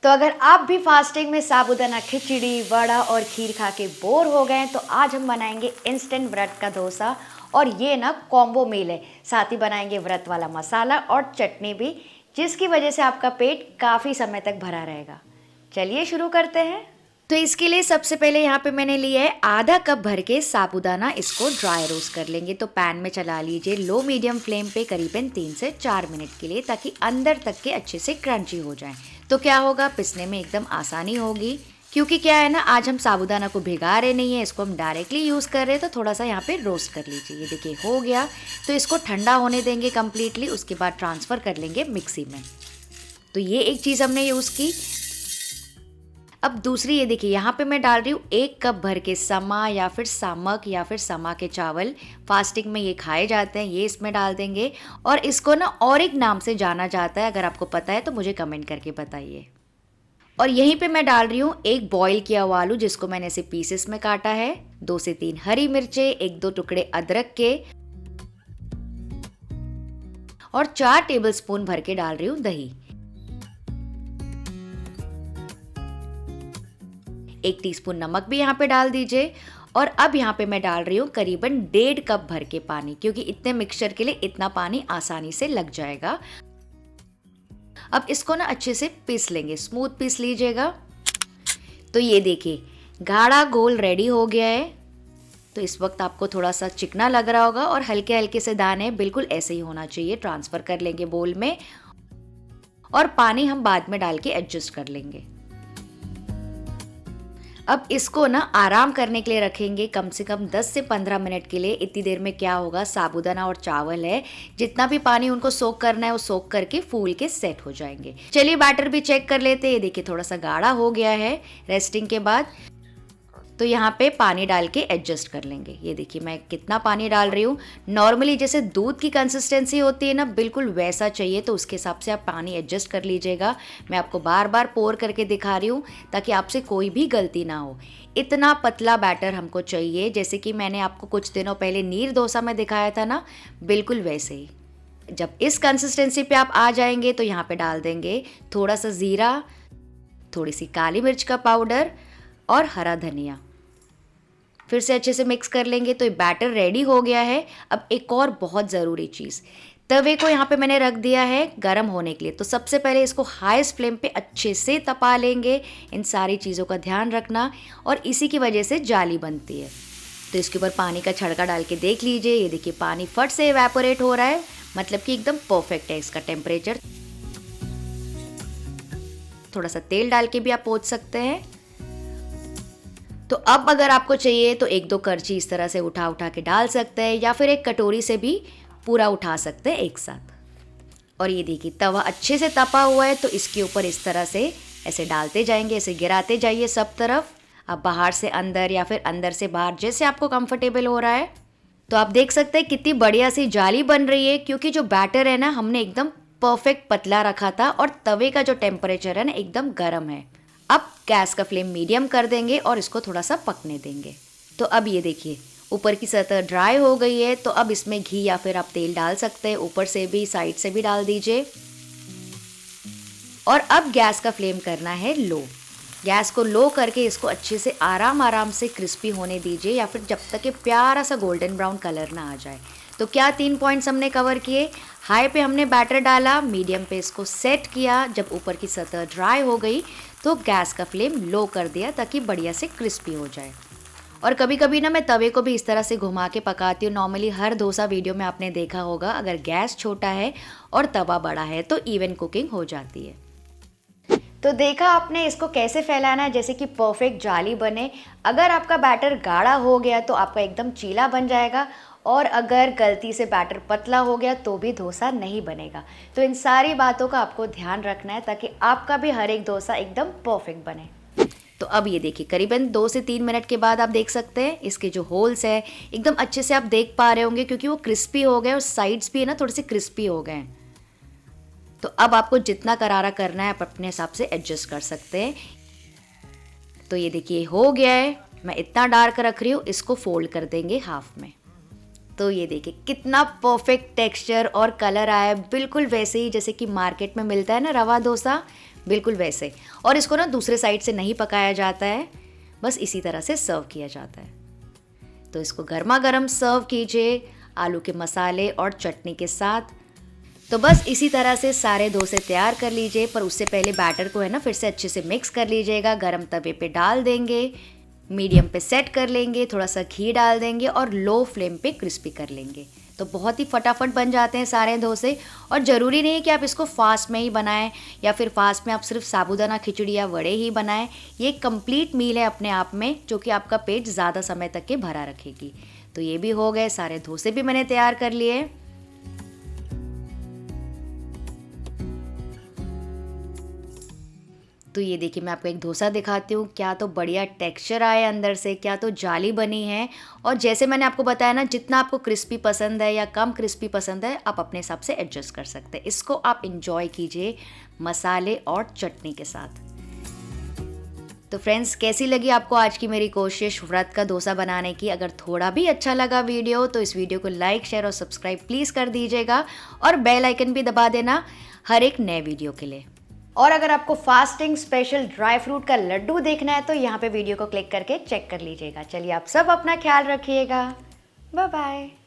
तो अगर आप भी फास्टिंग में साबूदाना खिचड़ी, वड़ा और खीर खा के बोर हो गए हैं तो आज हम बनाएंगे इंस्टेंट व्रत का डोसा। और ये ना कॉम्बो मील है, साथ ही बनाएंगे व्रत वाला मसाला और चटनी भी, जिसकी वजह से आपका पेट काफ़ी समय तक भरा रहेगा। चलिए शुरू करते हैं। तो इसके लिए सबसे पहले यहाँ पे मैंने लिया है आधा कप भर के साबूदाना। इसको ड्राई रोस्ट कर लेंगे। तो पैन में चला लीजिए लो मीडियम फ्लेम पे करीबन 3 से 4 मिनट के लिए, ताकि अंदर तक के अच्छे से क्रंची हो जाएं। तो क्या होगा, पिसने में एकदम आसानी होगी। क्योंकि क्या है ना, आज हम साबूदाना को भिगा रहे नहीं है, इसको हम डायरेक्टली यूज़ कर रहे हैं। तो थोड़ा सा यहाँ पे रोस्ट कर लीजिए। ये देखिए हो गया। तो इसको ठंडा होने देंगे कम्प्लीटली, उसके बाद ट्रांसफ़र कर लेंगे मिक्सी में। तो ये एक चीज़ हमने यूज़ की। अब दूसरी, ये देखिए यहाँ पे मैं डाल रही हूँ 1 कप भर के समा या फिर सामक या फिर समा के चावल। फास्टिंग में ये खाए जाते हैं, ये इसमें डाल देंगे। और इसको ना और एक नाम से जाना जाता है, अगर आपको पता है तो मुझे कमेंट करके बताइए। और यहीं पे मैं डाल रही हूँ 1 बॉईल किया हुआ आलू, जिसको मैंने ऐसे पीसेस में काटा है। 2 से 3 हरी मिर्चें, 1-2 टुकड़े अदरक के, और 4 टेबलस्पून भर के डाल रही हूँ दही। 1 टीस्पून नमक भी यहाँ पे डाल दीजिए। और अब यहाँ पे मैं डाल रही हूँ करीबन 1.5 कप भर के पानी, क्योंकि इतने मिक्सचर के लिए इतना पानी आसानी से लग जाएगा। अब इसको ना अच्छे से पीस लेंगे, स्मूथ पीस लीजिएगा। तो ये देखिए गाढ़ा घोल रेडी हो गया है। तो इस वक्त आपको थोड़ा सा चिकना लग रहा होगा और हल्के हल्के से दाने, बिल्कुल ऐसे ही होना चाहिए। ट्रांसफ़र कर लेंगे बोल में, और पानी हम बाद में डाल के एडजस्ट कर लेंगे। अब इसको ना आराम करने के लिए रखेंगे कम से कम 10 से 15 मिनट के लिए। इतनी देर में क्या होगा, साबूदाना और चावल है, जितना भी पानी उनको सोक करना है वो सोक करके फूल के सेट हो जाएंगे। चलिए बैटर भी चेक कर लेते हैं। ये देखिए थोड़ा सा गाढ़ा हो गया है रेस्टिंग के बाद। तो यहाँ पे पानी डाल के एडजस्ट कर लेंगे। ये देखिए मैं कितना पानी डाल रही हूँ। नॉर्मली जैसे दूध की कंसिस्टेंसी होती है ना, बिल्कुल वैसा चाहिए। तो उसके हिसाब से आप पानी एडजस्ट कर लीजिएगा। मैं आपको बार बार पोर करके दिखा रही हूँ ताकि आपसे कोई भी गलती ना हो। इतना पतला बैटर हमको चाहिए, जैसे कि मैंने आपको कुछ दिनों पहले नीर डोसा में दिखाया था ना, बिल्कुल वैसे ही। जब इस कंसिस्टेंसी पे आप आ जाएंगे तो यहाँ पे डाल देंगे थोड़ा सा ज़ीरा, थोड़ी सी काली मिर्च का पाउडर और हरा धनिया। फिर से अच्छे से मिक्स कर लेंगे। तो ये बैटर रेडी हो गया है। अब एक और बहुत ज़रूरी चीज़, तवे को यहाँ पे मैंने रख दिया है गरम होने के लिए। तो सबसे पहले इसको हाईएस्ट फ्लेम पे अच्छे से तपा लेंगे। इन सारी चीज़ों का ध्यान रखना, और इसी की वजह से जाली बनती है। तो इसके ऊपर पानी का छड़का डाल के देख लीजिए। ये देखिए पानी फट से इवेपोरेट हो रहा है, मतलब कि एकदम परफेक्ट है इसका टेम्परेचर। थोड़ा सा तेल डाल के भी आप पोंछ सकते हैं। तो अब अगर आपको चाहिए तो 1-2 करछी इस तरह से उठा उठा के डाल सकते हैं, या फिर एक कटोरी से भी पूरा उठा सकते हैं एक साथ। और ये देखिए तवा अच्छे से तपा हुआ है, तो इसके ऊपर इस तरह से ऐसे डालते जाएंगे, ऐसे गिराते जाइए सब तरफ। अब बाहर से अंदर या फिर अंदर से बाहर, जैसे आपको कंफर्टेबल हो रहा है। तो आप देख सकते हैं कितनी बढ़िया सी जाली बन रही है, क्योंकि जो बैटर है ना, हमने एकदम परफेक्ट पतला रखा था, और तवे का जो टेम्परेचर है ना, एकदम गर्म है। अब गैस का फ्लेम मीडियम कर देंगे और इसको थोड़ा सा पकने देंगे। तो अब ये देखिए ऊपर की सतह ड्राई हो गई है। तो अब इसमें घी या फिर आप तेल डाल सकते हैं, ऊपर से भी साइड से भी डाल दीजिए। और अब गैस का फ्लेम करना है लो। गैस को लो करके इसको अच्छे से आराम से क्रिस्पी होने दीजिए, या फिर जब तक कि प्यारा सा गोल्डन ब्राउन कलर ना आ जाए। तो क्या 3 पॉइंट्स हमने कवर किए। हाई पे हमने बैटर डाला, मीडियम पे इसको सेट किया। जब ऊपर की सतह ड्राई हो गई तो गैस का फ्लेम लो कर दिया, ताकि बढ़िया से क्रिस्पी हो जाए। और कभी कभी ना मैं तवे को भी इस तरह से घुमा के पकाती हूँ। नॉर्मली हर डोसा वीडियो में आपने देखा होगा, अगर गैस छोटा है और तवा बड़ा है तो इवन कुकिंग हो जाती है। तो देखा आपने इसको कैसे फैलाना है, जैसे कि परफेक्ट जाली बने। अगर आपका बैटर गाढ़ा हो गया तो आपका एकदम चीला बन जाएगा, और अगर गलती से बैटर पतला हो गया तो भी डोसा नहीं बनेगा। तो इन सारी बातों का आपको ध्यान रखना है, ताकि आपका भी हर एक डोसा एकदम परफेक्ट बने। तो अब ये देखिए करीबन 2 से 3 मिनट के बाद आप देख सकते हैं इसके जो होल्स है एकदम अच्छे से आप देख पा रहे होंगे, क्योंकि वो क्रिस्पी हो गए और साइड्स भी है ना थोड़े से क्रिस्पी हो गए हैं। तो अब आपको जितना करारा करना है आप अपने हिसाब से एडजस्ट कर सकते हैं। तो ये देखिए हो गया है। मैं इतना डार्क रख रही हूँ, इसको फोल्ड कर देंगे हाफ में। तो ये देखिए कितना परफेक्ट टेक्सचर और कलर आया है, बिल्कुल वैसे ही जैसे कि मार्केट में मिलता है ना रवा डोसा, बिल्कुल वैसे। और इसको ना दूसरे साइड से नहीं पकाया जाता है, बस इसी तरह से सर्व किया जाता है। तो इसको गर्मा गर्म सर्व कीजिए आलू के मसाले और चटनी के साथ। तो बस इसी तरह से सारे डोसे तैयार कर लीजिए, पर उससे पहले बैटर को है ना फिर से अच्छे से मिक्स कर लीजिएगा। गरम तवे पे डाल देंगे, मीडियम पे सेट कर लेंगे, थोड़ा सा घी डाल देंगे और लो फ्लेम पे क्रिस्पी कर लेंगे। तो बहुत ही फटाफट बन जाते हैं सारे डोसे। और ज़रूरी नहीं है कि आप इसको फास्ट में ही बनाएं या फिर फास्ट में आप सिर्फ साबूदाना खिचड़ी या वड़े ही बनाएं। ये एक कंप्लीट मील है अपने आप में, जो कि आपका पेट ज़्यादा समय तक के भरा रखेगी। तो ये भी हो गए, सारे डोसे भी मैंने तैयार कर लिए। तो ये देखिए मैं आपको एक डोसा दिखाती हूँ, क्या तो बढ़िया टेक्सचर आया अंदर से, क्या तो जाली बनी है। और जैसे मैंने आपको बताया ना, जितना आपको क्रिस्पी पसंद है या कम क्रिस्पी पसंद है, आप अपने हिसाब से एडजस्ट कर सकते हैं। इसको आप इंजॉय कीजिए मसाले और चटनी के साथ। तो फ्रेंड्स, कैसी लगी आपको आज की मेरी कोशिश व्रत का डोसा बनाने की? अगर थोड़ा भी अच्छा लगा वीडियो तो इस वीडियो को लाइक, शेयर और सब्सक्राइब प्लीज़ कर दीजिएगा और बेल आइकन भी दबा देना हर एक नए वीडियो के लिए। और अगर आपको फास्टिंग स्पेशल ड्राई फ्रूट का लड्डू देखना है तो यहाँ पे वीडियो को क्लिक करके चेक कर लीजिएगा। चलिए आप सब अपना ख्याल रखिएगा। Bye bye.